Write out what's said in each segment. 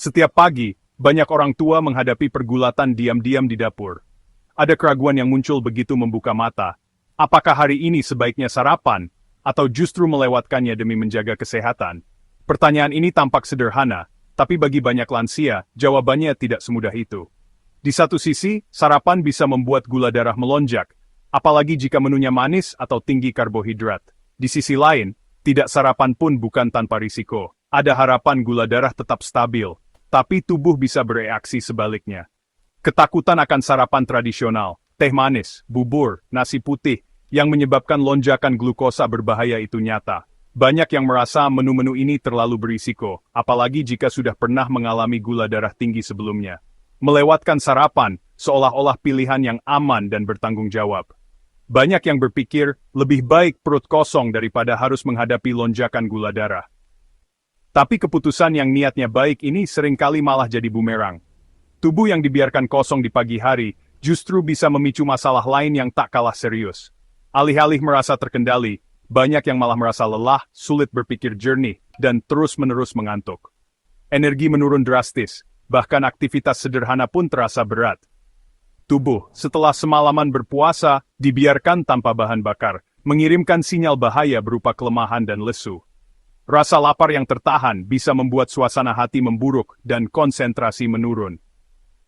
Setiap pagi, banyak orang tua menghadapi pergulatan diam-diam di dapur. Ada keraguan yang muncul begitu membuka mata. Apakah hari ini sebaiknya sarapan, atau justru melewatkannya demi menjaga kesehatan? Pertanyaan ini tampak sederhana, tapi bagi banyak lansia, jawabannya tidak semudah itu. Di satu sisi, sarapan bisa membuat gula darah melonjak, apalagi jika menunya manis atau tinggi karbohidrat. Di sisi lain, tidak sarapan pun bukan tanpa risiko. Ada harapan gula darah tetap stabil, tapi tubuh bisa bereaksi sebaliknya. Ketakutan akan sarapan tradisional, teh manis, bubur, nasi putih, yang menyebabkan lonjakan glukosa berbahaya itu nyata. Banyak yang merasa menu-menu ini terlalu berisiko, apalagi jika sudah pernah mengalami gula darah tinggi sebelumnya. Melewatkan sarapan, seolah-olah pilihan yang aman dan bertanggung jawab. Banyak yang berpikir, lebih baik perut kosong daripada harus menghadapi lonjakan gula darah. Tapi keputusan yang niatnya baik ini seringkali malah jadi bumerang. Tubuh yang dibiarkan kosong di pagi hari, justru bisa memicu masalah lain yang tak kalah serius. Alih-alih merasa terkendali, banyak yang malah merasa lelah, sulit berpikir jernih, dan terus-menerus mengantuk. Energi menurun drastis, bahkan aktivitas sederhana pun terasa berat. Tubuh, setelah semalaman berpuasa, dibiarkan tanpa bahan bakar, mengirimkan sinyal bahaya berupa kelemahan dan lesu. Rasa lapar yang tertahan bisa membuat suasana hati memburuk dan konsentrasi menurun.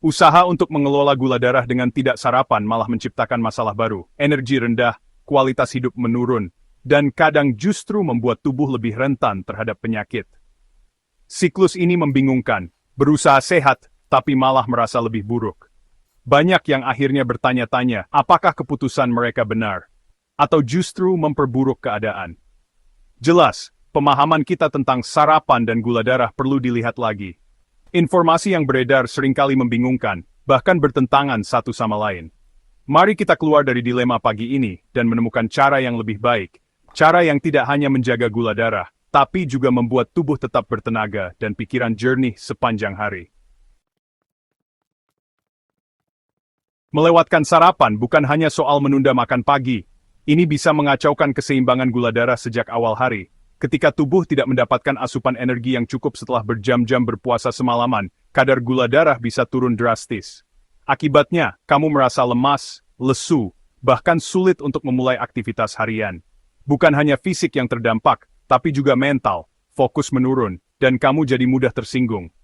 Usaha untuk mengelola gula darah dengan tidak sarapan malah menciptakan masalah baru, energi rendah, kualitas hidup menurun, dan kadang justru membuat tubuh lebih rentan terhadap penyakit. Siklus ini membingungkan, berusaha sehat, tapi malah merasa lebih buruk. Banyak yang akhirnya bertanya-tanya, apakah keputusan mereka benar, atau justru memperburuk keadaan. Jelas, pemahaman kita tentang sarapan dan gula darah perlu dilihat lagi. Informasi yang beredar seringkali membingungkan, bahkan bertentangan satu sama lain. Mari kita keluar dari dilema pagi ini dan menemukan cara yang lebih baik. Cara yang tidak hanya menjaga gula darah, tapi juga membuat tubuh tetap bertenaga dan pikiran jernih sepanjang hari. Melewatkan sarapan bukan hanya soal menunda makan pagi. Ini bisa mengacaukan keseimbangan gula darah sejak awal hari. Ketika tubuh tidak mendapatkan asupan energi yang cukup setelah berjam-jam berpuasa semalaman, kadar gula darah bisa turun drastis. Akibatnya, kamu merasa lemas, lesu, bahkan sulit untuk memulai aktivitas harian. Bukan hanya fisik yang terdampak, tapi juga mental, fokus menurun, dan kamu jadi mudah tersinggung.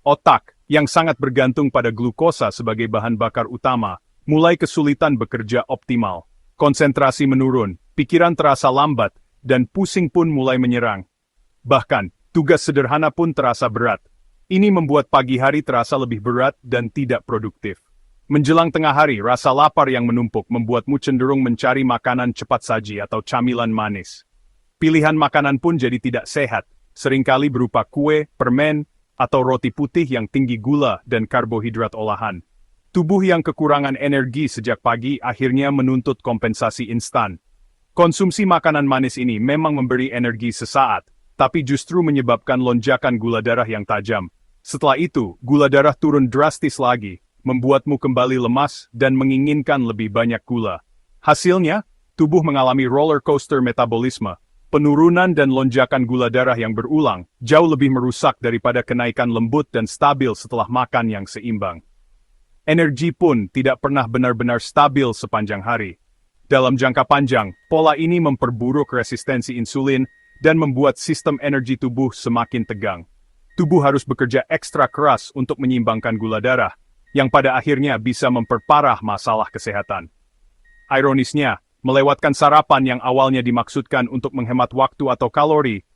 Otak, yang sangat bergantung pada glukosa sebagai bahan bakar utama, mulai kesulitan bekerja optimal. Konsentrasi menurun, pikiran terasa lambat, dan pusing pun mulai menyerang. Bahkan, tugas sederhana pun terasa berat. Ini membuat pagi hari terasa lebih berat dan tidak produktif. Menjelang tengah hari, rasa lapar yang menumpuk membuatmu cenderung mencari makanan cepat saji atau camilan manis. Pilihan makanan pun jadi tidak sehat, seringkali berupa kue, permen, atau roti putih yang tinggi gula dan karbohidrat olahan. Tubuh yang kekurangan energi sejak pagi akhirnya menuntut kompensasi instan. Konsumsi makanan manis ini memang memberi energi sesaat, tapi justru menyebabkan lonjakan gula darah yang tajam. Setelah itu, gula darah turun drastis lagi, membuatmu kembali lemas dan menginginkan lebih banyak gula. Hasilnya, tubuh mengalami roller coaster metabolisme, penurunan dan lonjakan gula darah yang berulang, jauh lebih merusak daripada kenaikan lembut dan stabil setelah makan yang seimbang. Energi pun tidak pernah benar-benar stabil sepanjang hari. Dalam jangka panjang, pola ini memperburuk resistensi insulin dan membuat sistem energi tubuh semakin tegang. Tubuh harus bekerja ekstra keras untuk menyeimbangkan gula darah, yang pada akhirnya bisa memperparah masalah kesehatan. Ironisnya, melewatkan sarapan yang awalnya dimaksudkan untuk menghemat waktu atau kalori,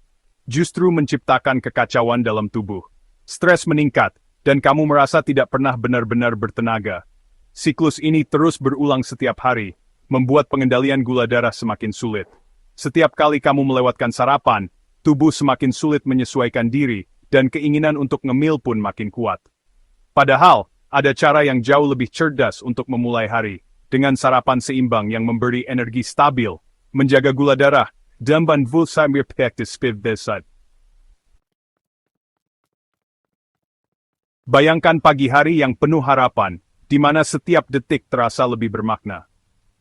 justru menciptakan kekacauan dalam tubuh. Stres meningkat, dan kamu merasa tidak pernah benar-benar bertenaga. Siklus ini terus berulang setiap hari, membuat pengendalian gula darah semakin sulit. Setiap kali kamu melewatkan sarapan, tubuh semakin sulit menyesuaikan diri, dan keinginan untuk ngemil pun makin kuat. Padahal, ada cara yang jauh lebih cerdas untuk memulai hari, dengan sarapan seimbang yang memberi energi stabil, menjaga gula darah, dan membantu praktis besar. Bayangkan pagi hari yang penuh harapan, di mana setiap detik terasa lebih bermakna.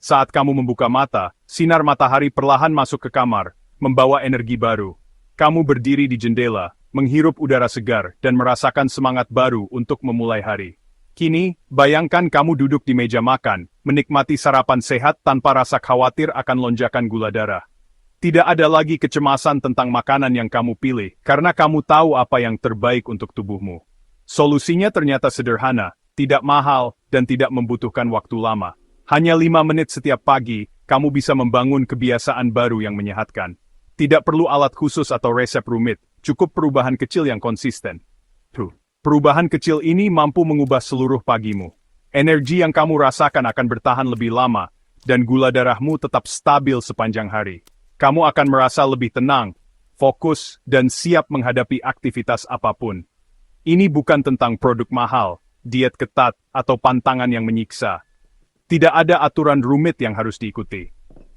Saat kamu membuka mata, sinar matahari perlahan masuk ke kamar, membawa energi baru. Kamu berdiri di jendela, menghirup udara segar, dan merasakan semangat baru untuk memulai hari. Kini, bayangkan kamu duduk di meja makan, menikmati sarapan sehat tanpa rasa khawatir akan lonjakan gula darah. Tidak ada lagi kecemasan tentang makanan yang kamu pilih, karena kamu tahu apa yang terbaik untuk tubuhmu. Solusinya ternyata sederhana, tidak mahal, dan tidak membutuhkan waktu lama. Hanya 5 menit setiap pagi, kamu bisa membangun kebiasaan baru yang menyehatkan. Tidak perlu alat khusus atau resep rumit, cukup perubahan kecil yang konsisten. Perubahan kecil ini mampu mengubah seluruh pagimu. Energi yang kamu rasakan akan bertahan lebih lama, dan gula darahmu tetap stabil sepanjang hari. Kamu akan merasa lebih tenang, fokus, dan siap menghadapi aktivitas apapun. Ini bukan tentang produk mahal, diet ketat, atau pantangan yang menyiksa. Tidak ada aturan rumit yang harus diikuti.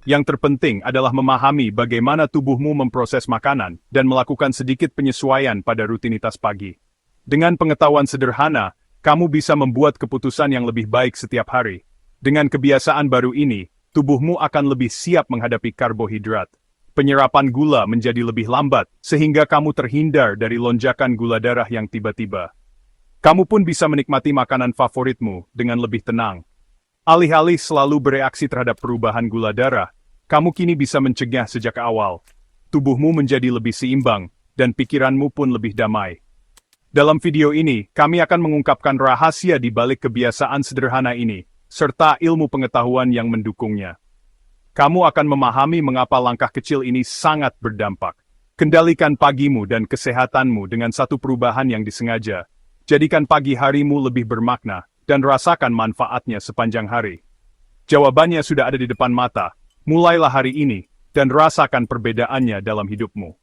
Yang terpenting adalah memahami bagaimana tubuhmu memproses makanan dan melakukan sedikit penyesuaian pada rutinitas pagi. Dengan pengetahuan sederhana, kamu bisa membuat keputusan yang lebih baik setiap hari. Dengan kebiasaan baru ini, tubuhmu akan lebih siap menghadapi karbohidrat. Penyerapan gula menjadi lebih lambat, sehingga kamu terhindar dari lonjakan gula darah yang tiba-tiba. Kamu pun bisa menikmati makanan favoritmu dengan lebih tenang. Alih-alih selalu bereaksi terhadap perubahan gula darah, kamu kini bisa mencegah sejak awal. Tubuhmu menjadi lebih seimbang, dan pikiranmu pun lebih damai. Dalam video ini, kami akan mengungkapkan rahasia di balik kebiasaan sederhana ini, serta ilmu pengetahuan yang mendukungnya. Kamu akan memahami mengapa langkah kecil ini sangat berdampak. Kendalikan pagimu dan kesehatanmu dengan satu perubahan yang disengaja. Jadikan pagi harimu lebih bermakna, dan rasakan manfaatnya sepanjang hari. Jawabannya sudah ada di depan mata. Mulailah hari ini, dan rasakan perbedaannya dalam hidupmu.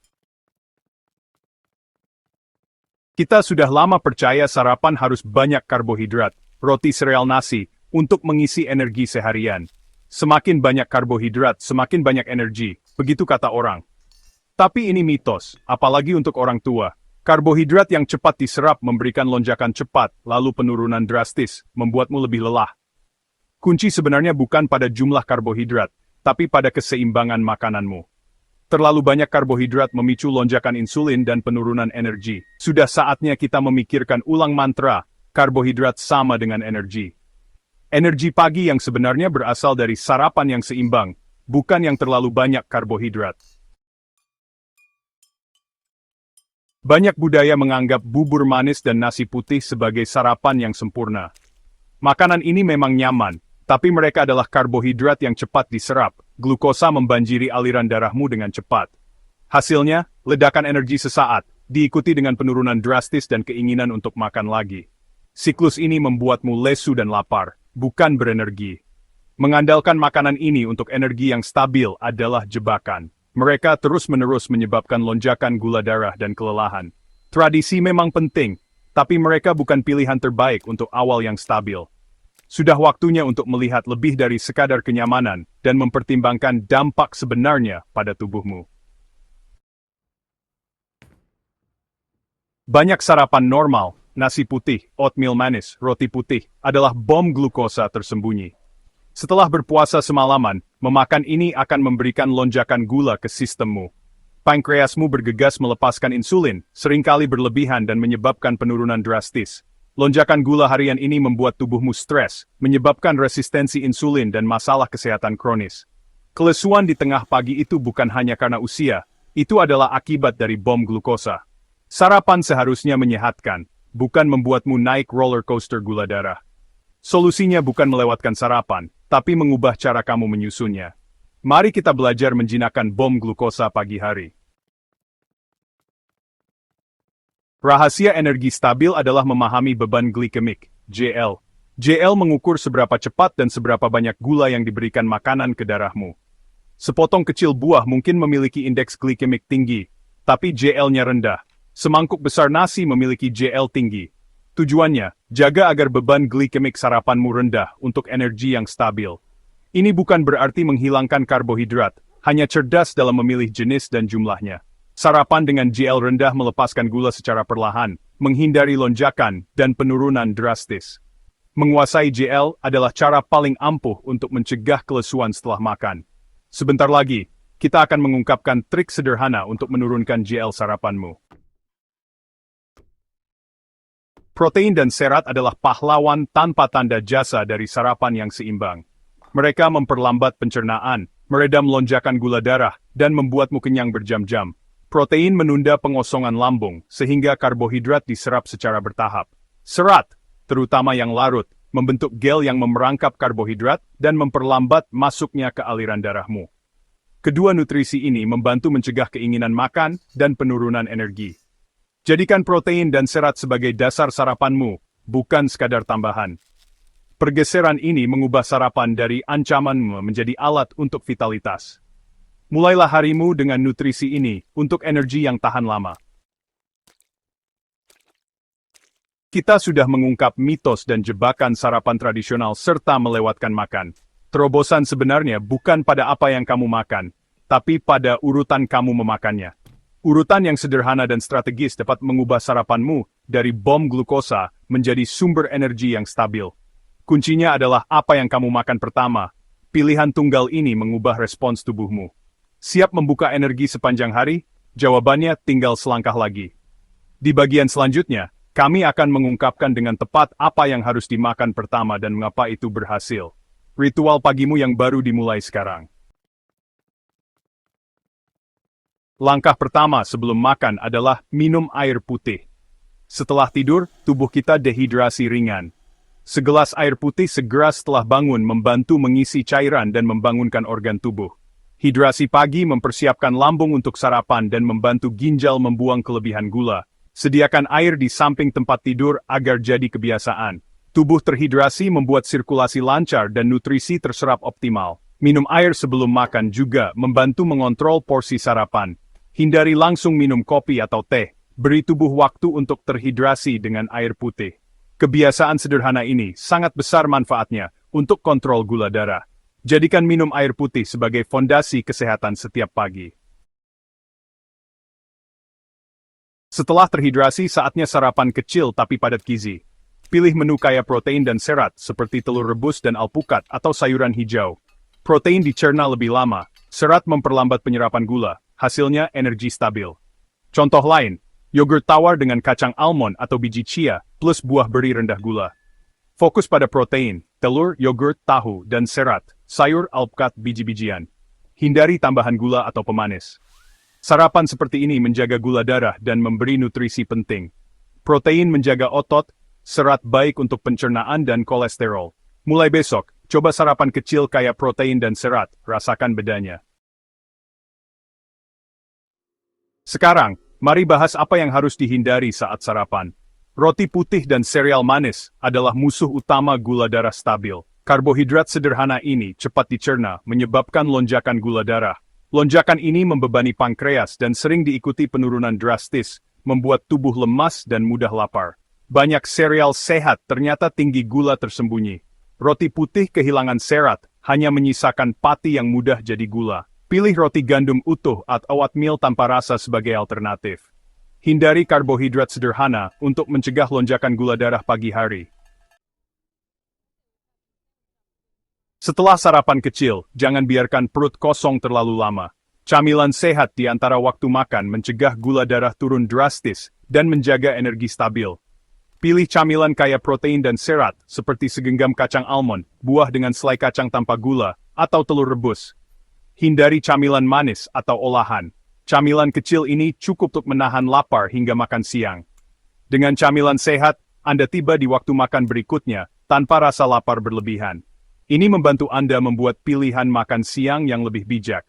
Kita sudah lama percaya sarapan harus banyak karbohidrat, roti sereal nasi, untuk mengisi energi seharian. Semakin banyak karbohidrat, semakin banyak energi, begitu kata orang. Tapi ini mitos, apalagi untuk orang tua. Karbohidrat yang cepat diserap memberikan lonjakan cepat, lalu penurunan drastis, membuatmu lebih lelah. Kunci sebenarnya bukan pada jumlah karbohidrat, tapi pada keseimbangan makananmu. Terlalu banyak karbohidrat memicu lonjakan insulin dan penurunan energi. Sudah saatnya kita memikirkan ulang mantra, karbohidrat sama dengan energi. Energi pagi yang sebenarnya berasal dari sarapan yang seimbang, bukan yang terlalu banyak karbohidrat. Banyak budaya menganggap bubur manis dan nasi putih sebagai sarapan yang sempurna. Makanan ini memang nyaman, tapi mereka adalah karbohidrat yang cepat diserap. Glukosa membanjiri aliran darahmu dengan cepat. Hasilnya, ledakan energi sesaat, diikuti dengan penurunan drastis dan keinginan untuk makan lagi. Siklus ini membuatmu lesu dan lapar, bukan berenergi. Mengandalkan makanan ini untuk energi yang stabil adalah jebakan. Mereka terus-menerus menyebabkan lonjakan gula darah dan kelelahan. Tradisi memang penting, tapi mereka bukan pilihan terbaik untuk awal yang stabil. Sudah waktunya untuk melihat lebih dari sekadar kenyamanan dan mempertimbangkan dampak sebenarnya pada tubuhmu. Banyak sarapan normal, nasi putih, oatmeal manis, roti putih, adalah bom glukosa tersembunyi. Setelah berpuasa semalaman, memakan ini akan memberikan lonjakan gula ke sistemmu. Pankreasmu bergegas melepaskan insulin, seringkali berlebihan dan menyebabkan penurunan drastis. Lonjakan gula harian ini membuat tubuhmu stres, menyebabkan resistensi insulin dan masalah kesehatan kronis. Kelesuan di tengah pagi itu bukan hanya karena usia, itu adalah akibat dari bom glukosa. Sarapan seharusnya menyehatkan, bukan membuatmu naik roller coaster gula darah. Solusinya bukan melewatkan sarapan, tapi mengubah cara kamu menyusunnya. Mari kita belajar menjinakkan bom glukosa pagi hari. Rahasia energi stabil adalah memahami beban glikemik, JL. JL mengukur seberapa cepat dan seberapa banyak gula yang diberikan makanan ke darahmu. Sepotong kecil buah mungkin memiliki indeks glikemik tinggi, tapi JL-nya rendah. Semangkuk besar nasi memiliki JL tinggi. Tujuannya, jaga agar beban glikemik sarapanmu rendah untuk energi yang stabil. Ini bukan berarti menghilangkan karbohidrat, hanya cerdas dalam memilih jenis dan jumlahnya. Sarapan dengan JL rendah melepaskan gula secara perlahan, menghindari lonjakan dan penurunan drastis. Menguasai JL adalah cara paling ampuh untuk mencegah kelesuan setelah makan. Sebentar lagi, kita akan mengungkapkan trik sederhana untuk menurunkan JL sarapanmu. Protein dan serat adalah pahlawan tanpa tanda jasa dari sarapan yang seimbang. Mereka memperlambat pencernaan, meredam lonjakan gula darah, dan membuatmu kenyang berjam-jam. Protein menunda pengosongan lambung, sehingga karbohidrat diserap secara bertahap. Serat, terutama yang larut, membentuk gel yang memerangkap karbohidrat dan memperlambat masuknya ke aliran darahmu. Kedua nutrisi ini membantu mencegah keinginan makan dan penurunan energi. Jadikan protein dan serat sebagai dasar sarapanmu, bukan sekadar tambahan. Pergeseran ini mengubah sarapan dari ancaman menjadi alat untuk vitalitas. Mulailah harimu dengan nutrisi ini untuk energi yang tahan lama. Kita sudah mengungkap mitos dan jebakan sarapan tradisional serta melewatkan makan. Terobosan sebenarnya bukan pada apa yang kamu makan, tapi pada urutan kamu memakannya. Urutan yang sederhana dan strategis dapat mengubah sarapanmu dari bom glukosa menjadi sumber energi yang stabil. Kuncinya adalah apa yang kamu makan pertama. Pilihan tunggal ini mengubah respons tubuhmu. Siap membuka energi sepanjang hari? Jawabannya tinggal selangkah lagi. Di bagian selanjutnya, kami akan mengungkapkan dengan tepat apa yang harus dimakan pertama dan mengapa itu berhasil. Ritual pagimu yang baru dimulai sekarang. Langkah pertama sebelum makan adalah minum air putih. Setelah tidur, tubuh kita dehidrasi ringan. Segelas air putih segera setelah bangun membantu mengisi cairan dan membangunkan organ tubuh. Hidrasi pagi mempersiapkan lambung untuk sarapan dan membantu ginjal membuang kelebihan gula. Sediakan air di samping tempat tidur agar jadi kebiasaan. Tubuh terhidrasi membuat sirkulasi lancar dan nutrisi terserap optimal. Minum air sebelum makan juga membantu mengontrol porsi sarapan. Hindari langsung minum kopi atau teh. Beri tubuh waktu untuk terhidrasi dengan air putih. Kebiasaan sederhana ini sangat besar manfaatnya untuk kontrol gula darah. Jadikan minum air putih sebagai fondasi kesehatan setiap pagi. Setelah terhidrasi, saatnya sarapan kecil tapi padat gizi. Pilih menu kaya protein dan serat seperti telur rebus dan alpukat atau sayuran hijau. Protein dicerna lebih lama, serat memperlambat penyerapan gula. Hasilnya energi stabil. Contoh lain, yogurt tawar dengan kacang almond atau biji chia plus buah beri rendah gula. Fokus pada protein, telur, yogurt, tahu, dan serat, sayur, alpukat, biji-bijian. Hindari tambahan gula atau pemanis. Sarapan seperti ini menjaga gula darah dan memberi nutrisi penting. Protein menjaga otot, serat baik untuk pencernaan dan kolesterol. Mulai besok, coba sarapan kecil kaya protein dan serat, rasakan bedanya. Sekarang, mari bahas apa yang harus dihindari saat sarapan. Roti putih dan sereal manis adalah musuh utama gula darah stabil. Karbohidrat sederhana ini cepat dicerna, menyebabkan lonjakan gula darah. Lonjakan ini membebani pankreas dan sering diikuti penurunan drastis, membuat tubuh lemas dan mudah lapar. Banyak sereal sehat ternyata tinggi gula tersembunyi. Roti putih kehilangan serat, hanya menyisakan pati yang mudah jadi gula. Pilih roti gandum utuh atau oatmeal tanpa rasa sebagai alternatif. Hindari karbohidrat sederhana untuk mencegah lonjakan gula darah pagi hari. Setelah sarapan kecil, jangan biarkan perut kosong terlalu lama. Camilan sehat di antara waktu makan mencegah gula darah turun drastis dan menjaga energi stabil. Pilih camilan kaya protein dan serat, seperti segenggam kacang almond, buah dengan selai kacang tanpa gula, atau telur rebus. Hindari camilan manis atau olahan. Camilan kecil ini cukup untuk menahan lapar hingga makan siang. Dengan camilan sehat, Anda tiba di waktu makan berikutnya, tanpa rasa lapar berlebihan. Ini membantu Anda membuat pilihan makan siang yang lebih bijak.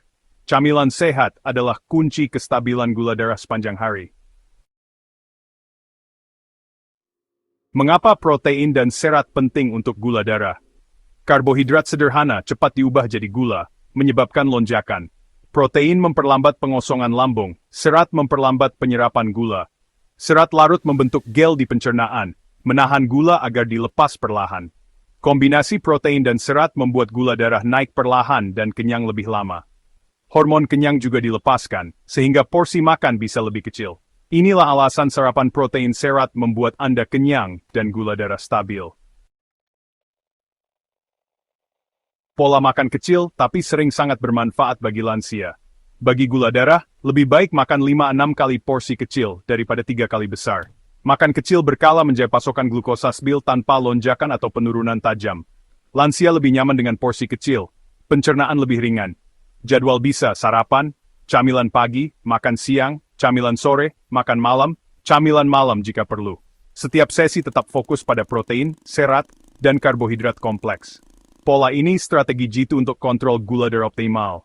Camilan sehat adalah kunci kestabilan gula darah sepanjang hari. Mengapa protein dan serat penting untuk gula darah? Karbohidrat sederhana cepat diubah jadi gula, menyebabkan lonjakan. Protein memperlambat pengosongan lambung, serat memperlambat penyerapan gula. Serat larut membentuk gel di pencernaan, menahan gula agar dilepas perlahan. Kombinasi protein dan serat membuat gula darah naik perlahan dan kenyang lebih lama. Hormon kenyang juga dilepaskan, sehingga porsi makan bisa lebih kecil. Inilah alasan sarapan protein serat membuat Anda kenyang dan gula darah stabil. Pola makan kecil tapi sering sangat bermanfaat bagi lansia. Bagi gula darah, lebih baik makan 5-6 kali porsi kecil daripada 3 kali besar. Makan kecil berkala menjadi pasokan glukosa stabil tanpa lonjakan atau penurunan tajam. Lansia lebih nyaman dengan porsi kecil, pencernaan lebih ringan. Jadwal bisa sarapan, camilan pagi, makan siang, camilan sore, makan malam, camilan malam jika perlu. Setiap sesi tetap fokus pada protein, serat, dan karbohidrat kompleks. Pola ini strategi jitu untuk kontrol gula darah optimal.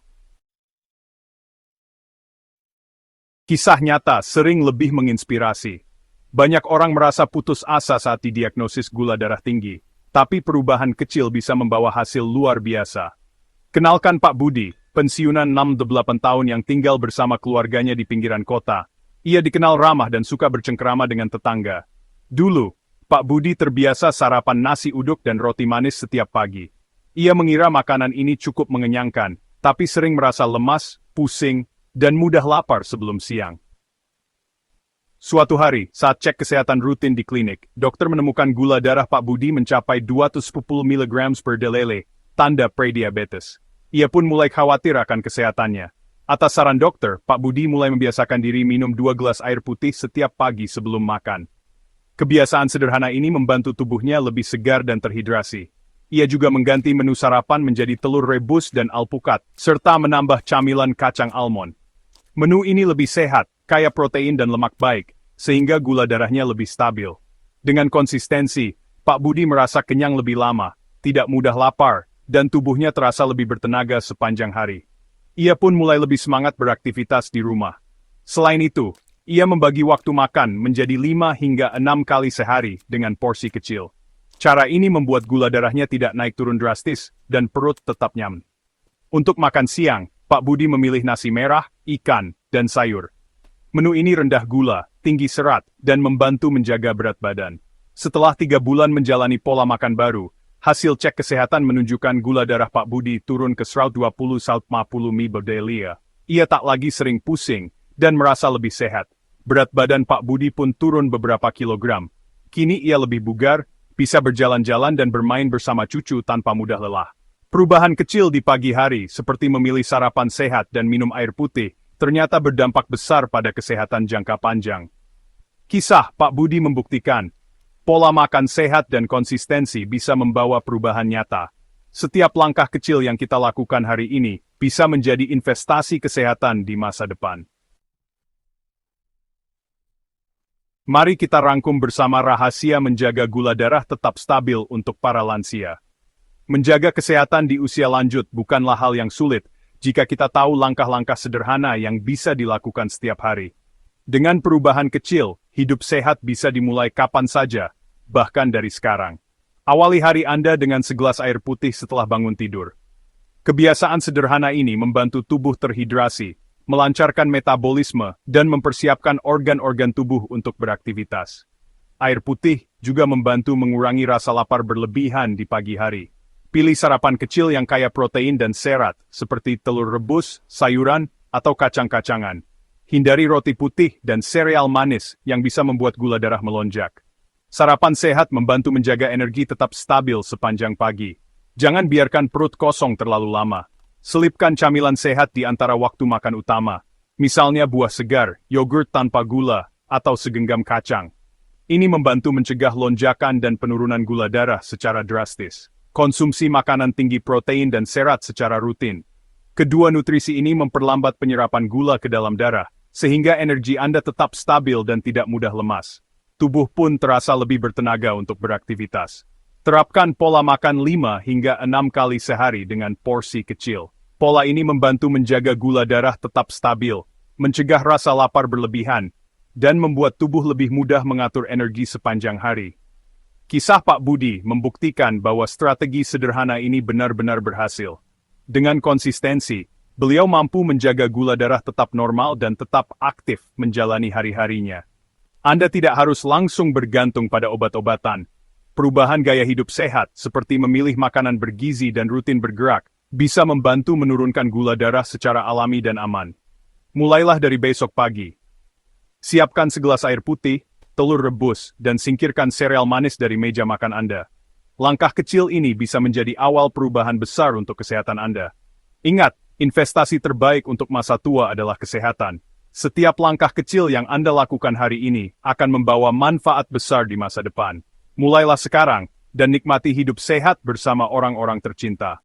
Kisah nyata sering lebih menginspirasi. Banyak orang merasa putus asa saat didiagnosis gula darah tinggi, tapi perubahan kecil bisa membawa hasil luar biasa. Kenalkan Pak Budi, pensiunan 68 tahun yang tinggal bersama keluarganya di pinggiran kota. Ia dikenal ramah dan suka bercengkerama dengan tetangga. Dulu, Pak Budi terbiasa sarapan nasi uduk dan roti manis setiap pagi. Ia mengira makanan ini cukup mengenyangkan, tapi sering merasa lemas, pusing, dan mudah lapar sebelum siang. Suatu hari, saat cek kesehatan rutin di klinik, dokter menemukan gula darah Pak Budi mencapai 210 mg per delele, tanda prediabetes. Ia pun mulai khawatir akan kesehatannya. Atas saran dokter, Pak Budi mulai membiasakan diri minum 2 gelas air putih setiap pagi sebelum makan. Kebiasaan sederhana ini membantu tubuhnya lebih segar dan terhidrasi. Ia juga mengganti menu sarapan menjadi telur rebus dan alpukat, serta menambah camilan kacang almond. Menu ini lebih sehat, kaya protein dan lemak baik, sehingga gula darahnya lebih stabil. Dengan konsistensi, Pak Budi merasa kenyang lebih lama, tidak mudah lapar, dan tubuhnya terasa lebih bertenaga sepanjang hari. Ia pun mulai lebih semangat beraktivitas di rumah. Selain itu, ia membagi waktu makan menjadi 5 hingga 6 kali sehari dengan porsi kecil. Cara ini membuat gula darahnya tidak naik turun drastis, dan perut tetap nyaman. Untuk makan siang, Pak Budi memilih nasi merah, ikan, dan sayur. Menu ini rendah gula, tinggi serat, dan membantu menjaga berat badan. Setelah 3 bulan menjalani pola makan baru, hasil cek kesehatan menunjukkan gula darah Pak Budi turun ke 120–150 mg/dl. Ia tak lagi sering pusing, dan merasa lebih sehat. Berat badan Pak Budi pun turun beberapa kilogram. Kini ia lebih bugar, bisa berjalan-jalan dan bermain bersama cucu tanpa mudah lelah. Perubahan kecil di pagi hari, seperti memilih sarapan sehat dan minum air putih, ternyata berdampak besar pada kesehatan jangka panjang. Kisah Pak Budi membuktikan, pola makan sehat dan konsistensi bisa membawa perubahan nyata. Setiap langkah kecil yang kita lakukan hari ini bisa menjadi investasi kesehatan di masa depan. Mari kita rangkum bersama rahasia menjaga gula darah tetap stabil untuk para lansia. Menjaga kesehatan di usia lanjut bukanlah hal yang sulit, jika kita tahu langkah-langkah sederhana yang bisa dilakukan setiap hari. Dengan perubahan kecil, hidup sehat bisa dimulai kapan saja, bahkan dari sekarang. Awali hari Anda dengan segelas air putih setelah bangun tidur. Kebiasaan sederhana ini membantu tubuh terhidrasi, melancarkan metabolisme, dan mempersiapkan organ-organ tubuh untuk beraktivitas. Air putih juga membantu mengurangi rasa lapar berlebihan di pagi hari. Pilih sarapan kecil yang kaya protein dan serat, seperti telur rebus, sayuran, atau kacang-kacangan. Hindari roti putih dan sereal manis yang bisa membuat gula darah melonjak. Sarapan sehat membantu menjaga energi tetap stabil sepanjang pagi. Jangan biarkan perut kosong terlalu lama. Selipkan camilan sehat di antara waktu makan utama. Misalnya buah segar, yogurt tanpa gula, atau segenggam kacang. Ini membantu mencegah lonjakan dan penurunan gula darah secara drastis. Konsumsi makanan tinggi protein dan serat secara rutin. Kedua nutrisi ini memperlambat penyerapan gula ke dalam darah, sehingga energi Anda tetap stabil dan tidak mudah lemas. Tubuh pun terasa lebih bertenaga untuk beraktivitas. Terapkan pola makan 5 hingga 6 kali sehari dengan porsi kecil. Pola ini membantu menjaga gula darah tetap stabil, mencegah rasa lapar berlebihan, dan membuat tubuh lebih mudah mengatur energi sepanjang hari. Kisah Pak Budi membuktikan bahwa strategi sederhana ini benar-benar berhasil. Dengan konsistensi, beliau mampu menjaga gula darah tetap normal dan tetap aktif menjalani hari-harinya. Anda tidak harus langsung bergantung pada obat-obatan. Perubahan gaya hidup sehat, seperti memilih makanan bergizi dan rutin bergerak, bisa membantu menurunkan gula darah secara alami dan aman. Mulailah dari besok pagi. Siapkan segelas air putih, telur rebus, dan singkirkan sereal manis dari meja makan Anda. Langkah kecil ini bisa menjadi awal perubahan besar untuk kesehatan Anda. Ingat, investasi terbaik untuk masa tua adalah kesehatan. Setiap langkah kecil yang Anda lakukan hari ini akan membawa manfaat besar di masa depan. Mulailah sekarang, dan nikmati hidup sehat bersama orang-orang tercinta.